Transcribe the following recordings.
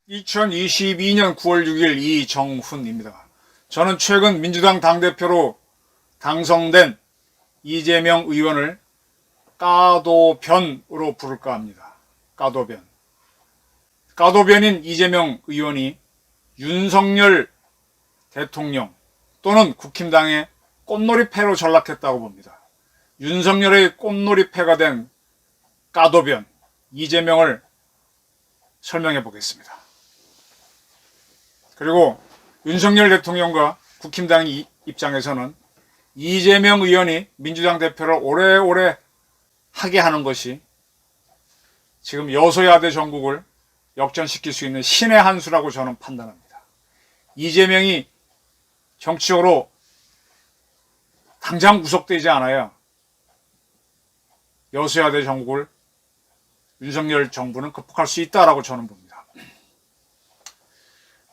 (2022년 9월 6일) 이정훈입니다. 저는 최근 민주당 당대표로 당선된 이재명 의원을 까도변으로 부를까 합니다. 까도변. 까도변인 이재명 의원이 윤석열 대통령 또는 국힘당의 꽃놀이패로 전락했다고 봅니다. 윤석열의 꽃놀이패가 된 까도변 이재명을 설명해 보겠습니다. 그리고 윤석열 대통령과 국힘당 입장에서는 이재명 의원이 민주당 대표를 오래오래 하게 하는 것이 지금 여소야대 정국을 역전시킬 수 있는 신의 한 수라고 저는 판단합니다. 이재명이 정치적으로 당장 구속되지 않아야 여소야대 정국을 윤석열 정부는 극복할 수 있다라고 저는 봅니다.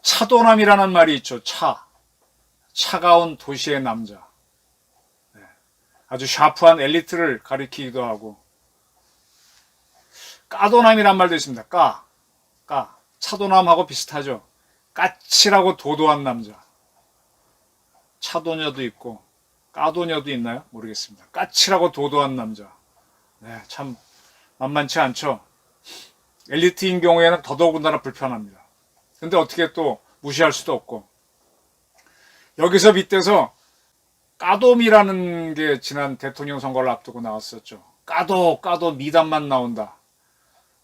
차도남이라는 말이 있죠. 차가운 도시의 남자. 아주 샤프한 엘리트를 가리키기도 하고, 까도남이란 말도 있습니다. 차도남하고 비슷하죠. 까칠하고 도도한 남자. 차도녀도 있고 까도녀도 있나요? 모르겠습니다. 까칠하고 도도한 남자. 네, 참 만만치 않죠. 엘리트인 경우에는 더더군다나 불편합니다. 근데 어떻게 또 무시할 수도 없고, 여기서 빗대서 까돔이라는 게 지난 대통령 선거를 앞두고 나왔었죠. 까도 미담만 나온다.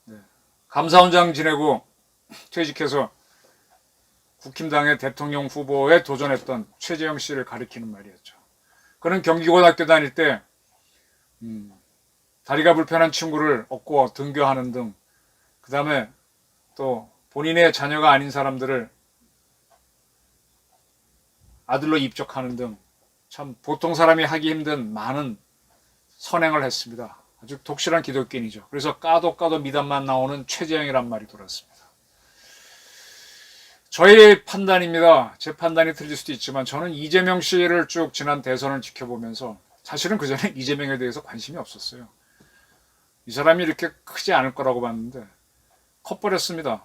네. 감사원장 지내고 퇴직해서 국힘당의 대통령 후보에 도전했던 최재형 씨를 가리키는 말이었죠. 그는 경기고등학교 다닐 때 다리가 불편한 친구를 업고 등교하는 등, 그 다음에 또 본인의 자녀가 아닌 사람들을 아들로 입적하는 등 참 보통 사람이 하기 힘든 많은 선행을 했습니다. 아주 독실한 기독교인이죠. 그래서 까도 미담만 나오는 최재형이란 말이 돌았습니다. 저의 판단입니다. 제 판단이 틀릴 수도 있지만 저는 이재명 씨를 쭉 지난 대선을 지켜보면서 사실은 그전에 이재명에 대해서 관심이 없었어요. 이 사람이 이렇게 크지 않을 거라고 봤는데 커버렸습니다.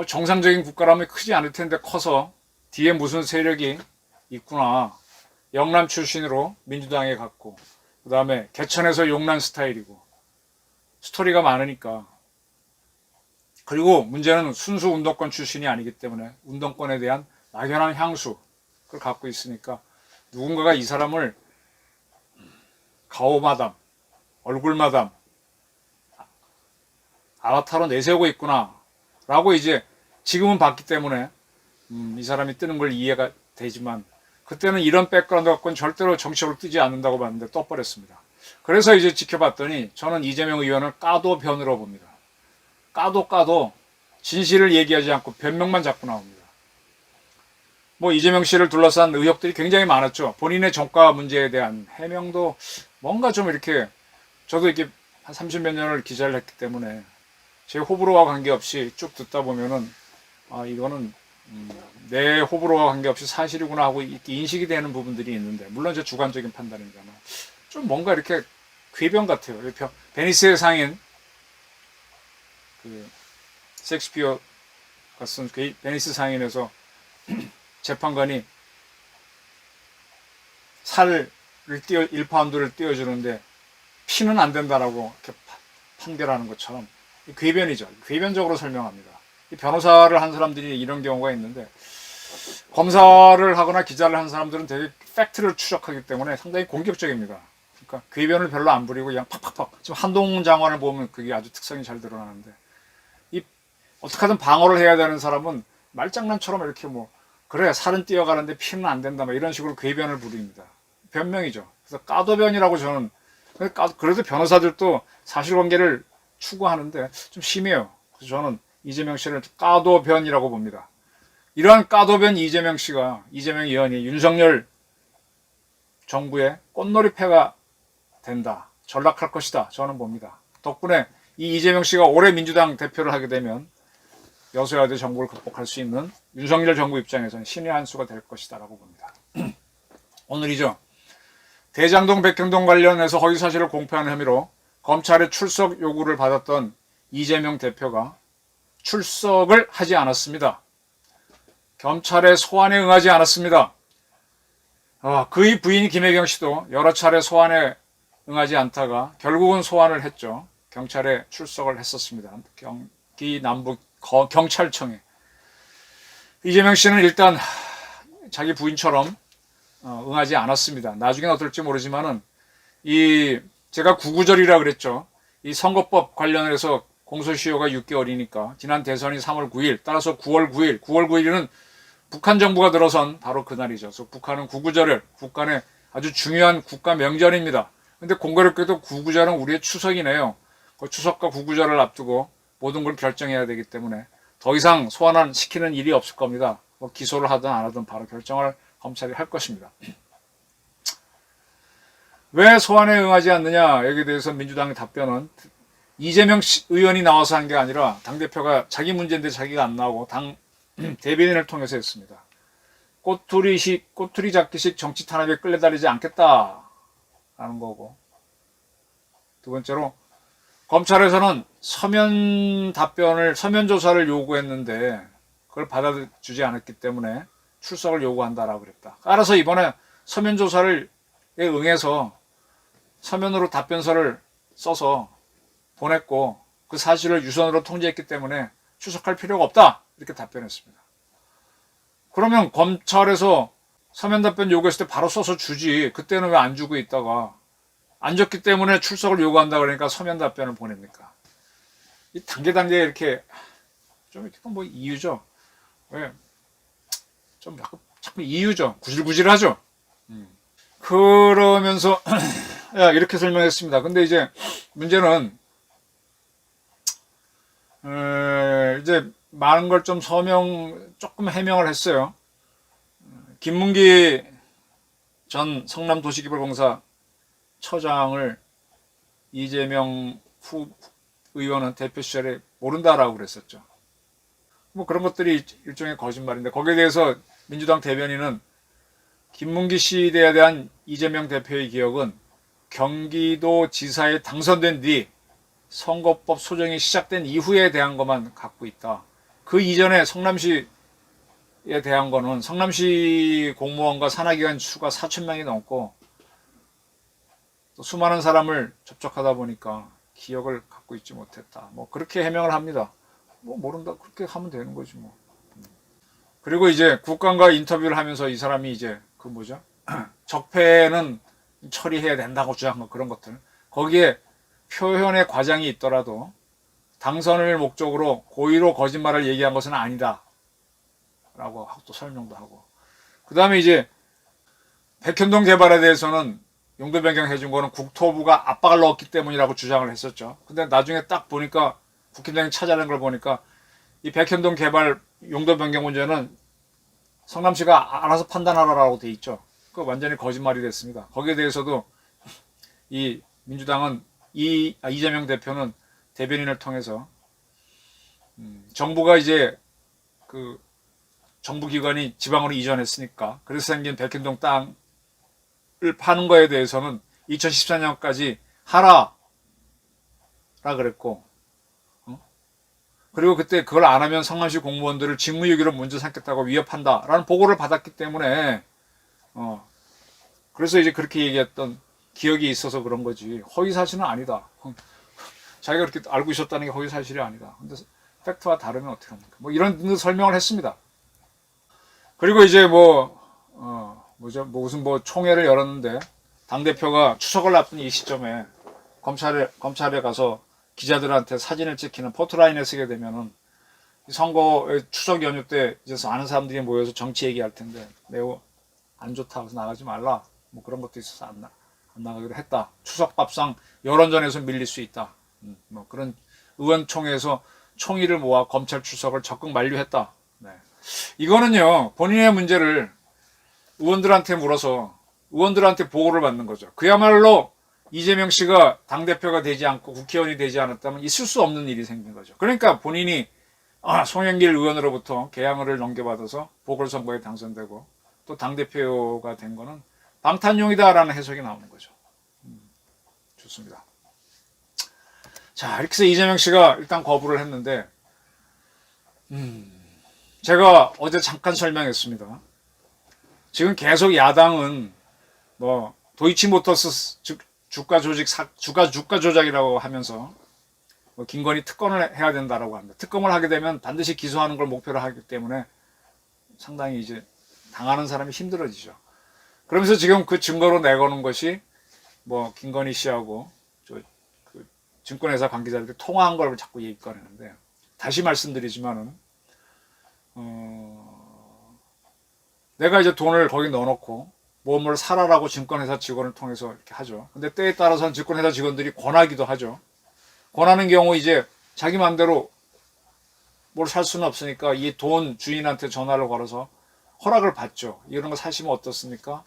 정상적인 국가라면 크지 않을 텐데 커서 뒤에 무슨 세력이 있구나. 영남 출신으로 민주당에 갔고, 그 다음에 개천에서 용난 스타일이고, 스토리가 많으니까. 그리고 문제는 순수 운동권 출신이 아니기 때문에 운동권에 대한 막연한 향수를 갖고 있으니까 누군가가 이 사람을 가오마담, 얼굴마담, 아바타로 내세우고 있구나 라고 이제 지금은 봤기 때문에 이 사람이 뜨는 걸 이해가 되지만, 그때는 이런 백그라운드 갖고는 절대로 정치적으로 뜨지 않는다고 봤는데 떠버렸습니다. 그래서 이제 지켜봤더니 저는 이재명 의원을 까도변으로 봅니다. 까도 진실을 얘기하지 않고 변명만 자꾸 나옵니다. 이재명 씨를 둘러싼 의혹들이 굉장히 많았죠. 본인의 전과 문제에 대한 해명도 뭔가 좀 이렇게, 저도 이렇게 한 30몇 년을 기자를 했기 때문에 제 호불호와 관계없이 쭉 듣다 보면은 이거는 내 호불호와 관계없이 사실이구나 하고 이렇게 인식이 되는 부분들이 있는데, 물론 제 주관적인 판단입니다만 좀 뭔가 이렇게 궤변 같아요. 베니스의 상인, 셰익스피어가 쓴 베니스 상인에서 재판관이 살을 1파운드를 띄워주는데 피는 안 된다라고 이렇게 판결하는 것처럼 궤변이죠. 궤변적으로 설명합니다. 변호사를 한 사람들이 이런 경우가 있는데, 검사를 하거나 기자를 한 사람들은 되게 팩트를 추적하기 때문에 상당히 공격적입니다. 그러니까 궤변을 별로 안 부리고 그냥 팍팍팍. 지금 한동훈 장관을 보면 그게 아주 특성이 잘 드러나는데, 어떻게든 방어를 해야 되는 사람은 말장난처럼 이렇게 그래 살은 뛰어가는데 피는 안 된다 이런 식으로 궤변을 부립니다. 변명이죠. 그래서 까도변이라고 저는, 그래도 변호사들도 사실관계를 추구하는데 좀 심해요. 그래서 저는 이재명 씨를 까도변이라고 봅니다. 이러한 까도변 이재명 의원이 윤석열 정부의 꽃놀이패가 된다, 전락할 것이다, 저는 봅니다. 덕분에 이 이재명 씨가 올해 민주당 대표를 하게 되면 여소야대 정부를 극복할 수 있는 윤석열 정부 입장에서는 신의 한 수가 될 것이다 라고 봅니다. 오늘이죠. 대장동 백현동 관련해서 허위사실을 공표한 혐의로 검찰의 출석 요구를 받았던 이재명 대표가 출석을 하지 않았습니다. 검찰의 소환에 응하지 않았습니다. 그의 부인 김혜경 씨도 여러 차례 소환에 응하지 않다가 결국은 소환을 했죠. 경찰에 출석을 했었습니다. 경기 남부 경찰청에. 이재명 씨는 일단 자기 부인처럼 응하지 않았습니다. 나중엔 어떨지 모르지만은 제가 구구절이라 그랬죠. 이 선거법 관련해서 공소시효가 6개월이니까 지난 대선이 3월 9일, 따라서 9월 9일, 9월 9일은 북한 정부가 들어선 바로 그날이죠. 그래서 북한은 구구절을 북한의 아주 중요한 국가 명절입니다. 근데 공교롭게도 구구절은 우리의 추석이네요. 그 추석과 구구절을 앞두고 모든 걸 결정해야 되기 때문에 더 이상 소환 시키는 일이 없을 겁니다. 뭐 기소를 하든 안 하든 바로 결정을 검찰이 할 것입니다. 왜 소환에 응하지 않느냐 여기에 대해서 민주당의 답변은 이재명 의원이 나와서 한 게 아니라 당대표가 자기 문제인데 자기가 안 나오고 당 대변인을 통해서 했습니다. 꼬투리 잡기식 정치 탄압에 끌려다니지 않겠다라는 거고, 두 번째로 검찰에서는 서면 조사를 요구했는데 그걸 받아주지 않았기 때문에 출석을 요구한다라고 그랬다. 따라서 이번에 서면 조사를 응해서 서면으로 답변서를 써서 보냈고 그 사실을 유선으로 통지했기 때문에 출석할 필요가 없다 이렇게 답변했습니다. 그러면 검찰에서 서면 답변 요구했을 때 바로 써서 주지 그때는 왜 안 주고 있다가 안 줬기 때문에 출석을 요구한다 그러니까 서면 답변을 보냅니까? 이 단계 이렇게 좀 이렇게 뭐 이유죠. 왜? 좀 자꾸 이유죠. 구질구질하죠. 그러면서 이렇게 설명했습니다. 근데 이제 문제는 이제 많은 걸 좀 조금 해명을 했어요. 김문기 전 성남도시개발공사 처장을 이재명 의원은 대표 시절에 모른다라고 그랬었죠. 뭐 그런 것들이 일종의 거짓말인데 거기에 대해서 민주당 대변인은 김문기 씨에 대한 이재명 대표의 기억은 경기도 지사에 당선된 뒤 선거법 소정이 시작된 이후에 대한 것만 갖고 있다. 그 이전에 성남시에 대한 거는 성남시 공무원과 산하기관 수가 4,000명이 넘고 또 수많은 사람을 접촉하다 보니까 기억을 갖고 있지 못했다. 뭐 그렇게 해명을 합니다. 뭐 모른다 그렇게 하면 되는 거지 뭐. 그리고 이제 국감과 인터뷰를 하면서 이 사람이 이제 그 뭐죠? 적폐는 처리해야 된다고 주장한 거 그런 것들. 거기에 표현의 과장이 있더라도 당선을 목적으로 고의로 거짓말을 얘기한 것은 아니다. 라고 또 설명도 하고. 그 다음에 이제 백현동 개발에 대해서는 용도 변경해 준 거는 국토부가 압박을 넣었기 때문이라고 주장을 했었죠. 근데 나중에 딱 보니까 국힘당이 찾아낸 걸 보니까 이 백현동 개발 용도 변경 문제는 성남시가 알아서 판단하라고 돼 있죠. 그 완전히 거짓말이 됐습니다. 거기에 대해서도 이 민주당은 이재명 대표는 대변인을 통해서 정부가 이제 그 정부기관이 지방으로 이전했으니까 그래서 생긴 백현동 땅을 파는 거에 대해서는 2014년까지 하라라 그랬고 그리고 그때 그걸 안 하면 성남시 공무원들을 직무유기로 문제 삼겠다고 위협한다라는 보고를 받았기 때문에 그래서 이제 그렇게 얘기했던 기억이 있어서 그런 거지 허위사실은 아니다. 자기가 그렇게 알고 있었다는 게 허위사실이 아니다. 근데 팩트와 다르면 어떻게 합니까? 뭐 이런 설명을 했습니다. 그리고 이제 무슨 총회를 열었는데 당대표가 추석을 앞둔 이 시점에 검찰에 가서 기자들한테 사진을 찍히는 포토라인에 쓰게 되면은 선거 추석 연휴 때 이제 아는 사람들이 모여서 정치 얘기할 텐데 매우 안 좋다. 그래서 나가지 말라. 뭐 그런 것도 있어서 안 나가기로 했다. 추석 밥상 여론전에서 밀릴 수 있다. 뭐 그런 의원총회에서 총의를 모아 검찰 출석을 적극 만류했다. 네. 이거는요 본인의 문제를 의원들한테 물어서 의원들한테 보고를 받는 거죠. 그야말로 이재명 씨가 당대표가 되지 않고 국회의원이 되지 않았다면 있을 수 없는 일이 생긴 거죠. 그러니까 본인이 송영길 의원으로부터 계양을 넘겨받아서 보궐선거에 당선되고 또 당대표가 된 거는 방탄용이다라는 해석이 나오는 거죠. 좋습니다. 자, 이렇게 해서 이재명 씨가 일단 거부를 했는데, 제가 어제 잠깐 설명했습니다. 지금 계속 야당은 뭐 도이치모터스 주가 조작이라고 하면서 뭐 김건희 특검을 해야 된다라고 합니다. 특검을 하게 되면 반드시 기소하는 걸 목표로 하기 때문에 상당히 이제 당하는 사람이 힘들어지죠. 그러면서 지금 그 증거로 내거는 것이 뭐 김건희 씨하고 그 증권회사 관계자들이 통화한 걸 자꾸 얘기 꺼내는데, 다시 말씀드리지만은 내가 이제 돈을 거기 넣어놓고 뭘 사라라고 증권회사 직원을 통해서 이렇게 하죠. 근데 때에 따라서는 증권회사 직원들이 권하기도 하죠. 권하는 경우 이제 자기 마음대로 뭘 살 수는 없으니까 이 돈 주인한테 전화를 걸어서 허락을 받죠. 이런 거 사시면 어떻습니까?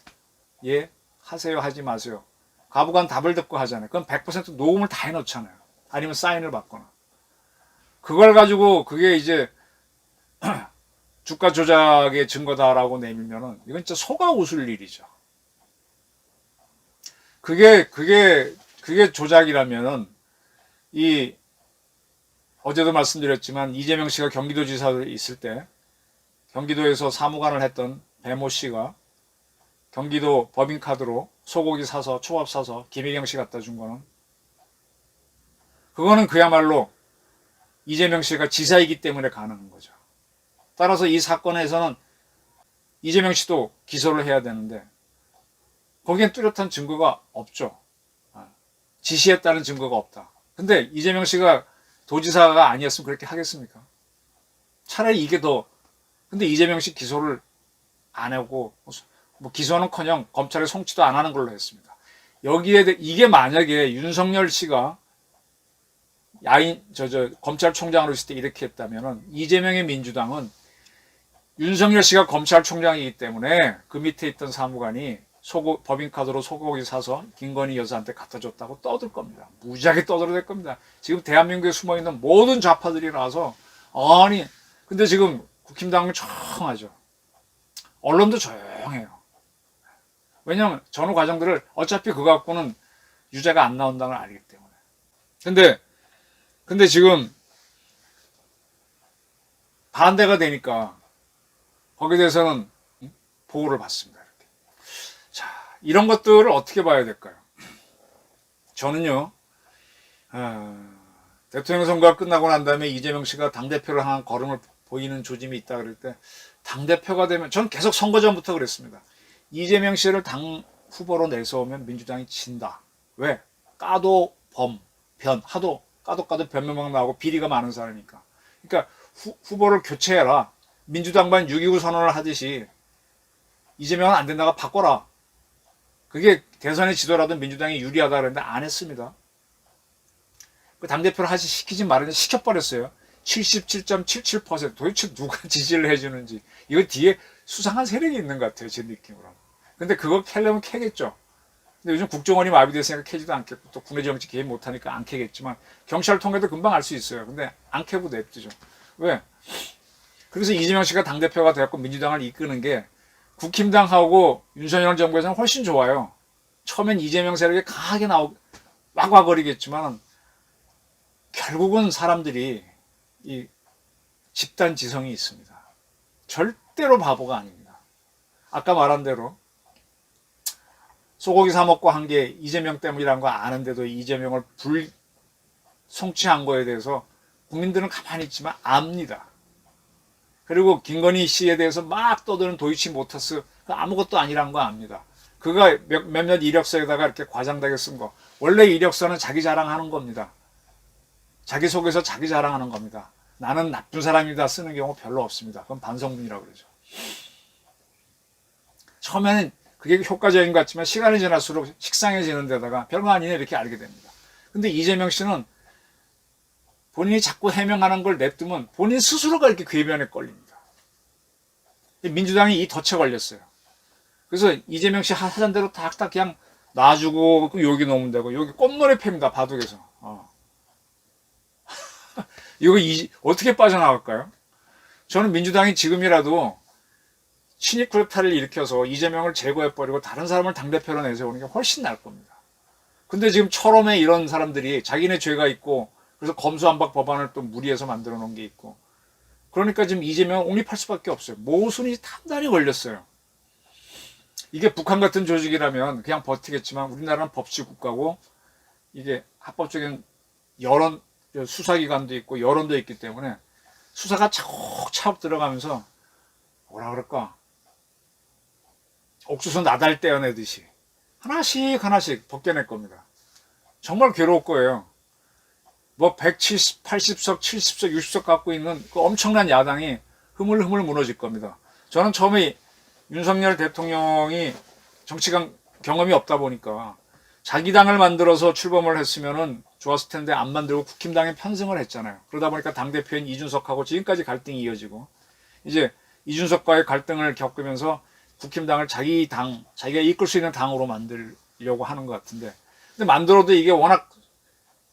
예, 하세요, 하지 마세요. 가부간 답을 듣고 하잖아요. 그럼 100% 녹음을 다 해놓잖아요. 아니면 사인을 받거나. 그걸 가지고 그게 이제 주가 조작의 증거다라고 내밀면은 이건 진짜 속아 웃을 일이죠. 그게 조작이라면은 어제도 말씀드렸지만 이재명 씨가 경기도지사로 있을 때 경기도에서 사무관을 했던 배모 씨가 경기도 법인카드로 소고기 사서 초밥 사서 김혜경 씨 갖다 준 거는, 그거는 그야말로 이재명 씨가 지사이기 때문에 가능한 거죠. 따라서 이 사건에서는 이재명 씨도 기소를 해야 되는데 거기엔 뚜렷한 증거가 없죠. 지시했다는 증거가 없다. 근데 이재명 씨가 도지사가 아니었으면 그렇게 하겠습니까? 차라리 이게 더. 근데 이재명 씨 기소를 안 하고 뭐 기소는커녕 검찰에 송치도 안 하는 걸로 했습니다. 이게 만약에 윤석열 씨가 검찰총장으로 있을 때 이렇게 했다면은 이재명의 민주당은 윤석열 씨가 검찰총장이기 때문에 그 밑에 있던 사무관이 법인카드로 소고기 사서 김건희 여사한테 갖다 줬다고 떠들 겁니다. 무지하게 떠들어댈 겁니다. 지금 대한민국에 숨어있는 모든 좌파들이 나와서, 아니, 근데 지금 국힘당은 조용하죠. 언론도 조용해요. 왜냐하면 전후 과정들을 어차피 그거 갖고는 유죄가 안 나온다는 걸 알기 때문에. 근데 지금 반대가 되니까 거기에 대해서는 보호를 받습니다. 이렇게. 자, 이런 것들을 어떻게 봐야 될까요? 저는요, 대통령 선거가 끝나고 난 다음에 이재명 씨가 당대표를 향한 걸음을 보이는 조짐이 있다 그럴 때, 당대표가 되면, 저는 계속 선거 전부터 그랬습니다. 이재명 씨를 당 후보로 내세우면 민주당이 진다. 왜? 까도 하도 까도 변명만 나오고 비리가 많은 사람이니까. 그러니까 후보를 교체해라. 민주당만 6.29 선언을 하듯이 이재명은 안 된다가 바꿔라. 그게 대선에 지더라도 민주당이 유리하다 그랬는데 안 했습니다. 그 당대표를 시키지 말았는데 시켜버렸어요. 77.77%. 도대체 누가 지지를 해주는지. 이거 뒤에 수상한 세력이 있는 것 같아요. 제 느낌으로. 근데 그거 캐려면 캐겠죠. 근데 요즘 국정원이 마비됐으니까 캐지도 않겠고, 또 국내 정치 개입 못하니까 안 캐겠지만, 경찰 통해도 금방 알 수 있어요. 근데 안 캐고 냅두죠. 왜? 그래서 이재명 씨가 당대표가 되었고 민주당을 이끄는 게 국힘당하고 윤석열 정부에서는 훨씬 좋아요. 처음엔 이재명 세력이 강하게 왁왁거리겠지만 결국은 사람들이 이 집단 지성이 있습니다. 절대로 바보가 아닙니다. 아까 말한 대로 소고기 사 먹고 한 게 이재명 때문이라는 거 아는데도 이재명을 송치한 거에 대해서 국민들은 가만히 있지만 압니다. 그리고 김건희 씨에 대해서 막 떠드는 도이치모터스 아무것도 아니란 거 압니다. 그가 몇몇 이력서에다가 이렇게 과장되게 쓴 거. 원래 이력서는 자기 자랑하는 겁니다. 자기 속에서 자기 자랑하는 겁니다. 나는 나쁜 사람이다 쓰는 경우 별로 없습니다. 그건 반성문이라고 그러죠. 처음에는 그게 효과적인 것 같지만 시간이 지날수록 식상해지는 데다가 별거 아니네 이렇게 알게 됩니다. 근데 이재명 씨는 본인이 자꾸 해명하는 걸 냅두면 본인 스스로가 이렇게 궤변에 걸립니다. 민주당이 이 덫에 걸렸어요. 그래서 이재명 씨 하던 대로 탁탁 그냥 놔주고 여기 놓으면 되고, 여기 꼼노래 팹니다. 바둑에서. 이거 어떻게 빠져나갈까요? 저는 민주당이 지금이라도 신입 쿠데타를 일으켜서 이재명을 제거해버리고 다른 사람을 당대표로 내세우는 게 훨씬 나을 겁니다. 근데 지금 철험에 이런 사람들이 자기네 죄가 있고 그래서 검수완박 법안을 또 무리해서 만들어 놓은 게 있고 그러니까 지금 이재명을 옹립할 수밖에 없어요. 모순이 단단히 걸렸어요. 이게 북한 같은 조직이라면 그냥 버티겠지만 우리나라는 법치 국가고 이게 합법적인 여론 수사기관도 있고 여론도 있기 때문에 수사가 차곡차곡 들어가면서 뭐라 그럴까 옥수수 나달 떼어내듯이 하나씩 하나씩 벗겨낼 겁니다. 정말 괴로울 거예요. 뭐 170, 80석, 70석, 60석 갖고 있는 그 엄청난 야당이 흐물흐물 무너질 겁니다. 저는 처음에 윤석열 대통령이 정치관 경험이 없다 보니까 자기 당을 만들어서 출범을 했으면은 좋았을 텐데 안 만들고 국힘당에 편승을 했잖아요. 그러다 보니까 당대표인 이준석하고 지금까지 갈등이 이어지고 이제 이준석과의 갈등을 겪으면서 국힘당을 자기 당, 자기가 이끌 수 있는 당으로 만들려고 하는 것 같은데 근데 만들어도 이게 워낙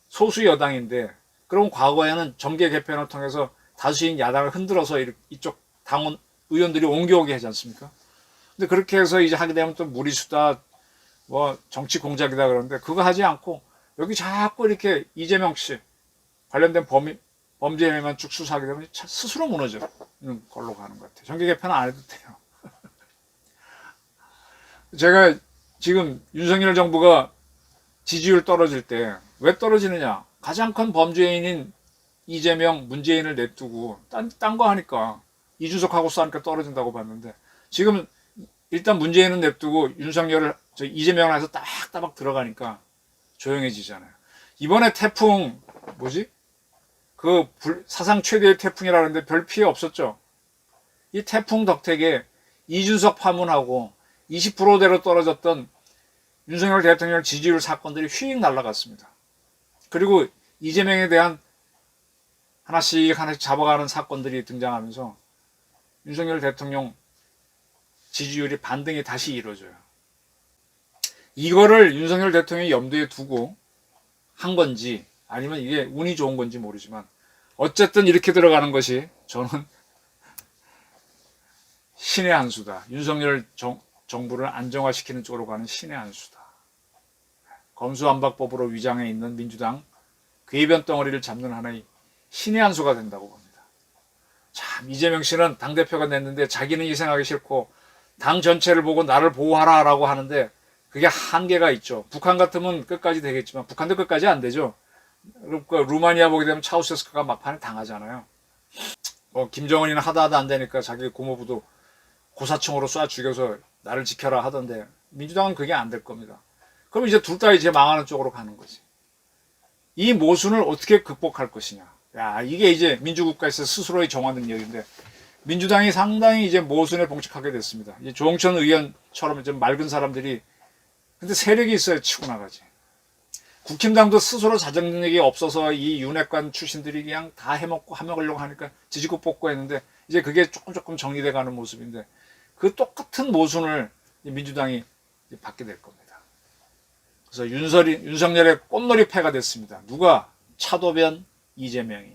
소수 여당인데 그럼 과거에는 정계 개편을 통해서 다수인 야당을 흔들어서 이쪽 당원 의원들이 옮겨오게 하지 않습니까? 근데 그렇게 해서 이제 하게 되면 또 무리수다 뭐 정치 공작이다 그러는데 그거 하지 않고 여기 자꾸 이렇게 이재명 씨 관련된 범죄 혐의만 쭉 수사하게 되면 스스로 무너지는 걸로 가는 것 같아요. 정계 개편은 안 해도 돼요. 제가 지금 윤석열 정부가 지지율 떨어질 때 왜 떨어지느냐? 가장 큰 범죄인인 이재명, 문재인을 냅두고 딴 거 하니까 이준석하고 싸우니까 떨어진다고 봤는데 지금 일단 문재인은 냅두고 윤석열을 이재명을 해서 따박따박 들어가니까 조용해지잖아요. 이번에 태풍 뭐지? 그 사상 최대의 태풍이라는데 별 피해 없었죠. 이 태풍 덕택에 이준석 파문하고 20%대로 떨어졌던 윤석열 대통령 지지율 사건들이 휙 날아갔습니다. 그리고 이재명에 대한 하나씩 잡아가는 사건들이 등장하면서 윤석열 대통령 지지율이 반등이 다시 이루어져요. 이거를 윤석열 대통령이 염두에 두고 한 건지 아니면 이게 운이 좋은 건지 모르지만 어쨌든 이렇게 들어가는 것이 저는 신의 한 수다. 윤석열 정부를 안정화시키는 쪽으로 가는 신의 한 수다. 검수완박법으로 위장해 있는 민주당 궤변 덩어리를 잡는 하나의 신의 한 수가 된다고 봅니다. 참 이재명 씨는 당대표가 됐는데 자기는 희생하기 싫고 당 전체를 보고 나를 보호하라라고 하는데 그게 한계가 있죠. 북한 같으면 끝까지 되겠지만 북한도 끝까지 안 되죠. 그러니까 루마니아 보게 되면 차우세스크가 막판에 당하잖아요. 뭐 김정은이는 하다 안 되니까 자기 고모부도 고사총으로 쏴 죽여서 나를 지켜라 하던데 민주당은 그게 안 될 겁니다. 그럼 이제 둘 다 이제 망하는 쪽으로 가는 거지. 이 모순을 어떻게 극복할 것이냐. 야, 이게 이제 민주국가에서 스스로의 정화 능력인데 민주당이 상당히 이제 모순에 봉착하게 됐습니다. 이제 조홍천 의원처럼 좀 맑은 사람들이 근데 세력이 있어야 치고 나가지. 국힘당도 스스로 자정 능력이 없어서 이 윤핵관 출신들이 그냥 다 해먹고 하먹으려고 하니까 지지고 뽑고 했는데 이제 그게 조금 정리돼 가는 모습인데 그 똑같은 모순을 민주당이 받게 될 겁니다. 그래서 윤석열의 꽃놀이패가 됐습니다. 누가? 차도변 이재명이.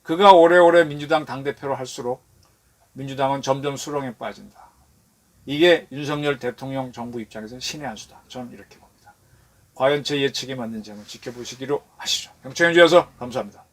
그가 오래오래 민주당 당대표로 할수록 민주당은 점점 수렁에 빠진다. 이게 윤석열 대통령 정부 입장에서는 신의 한 수다. 저는 이렇게 봅니다. 과연 제 예측이 맞는지 한번 지켜보시기로 하시죠. 경청해 주셔서 감사합니다.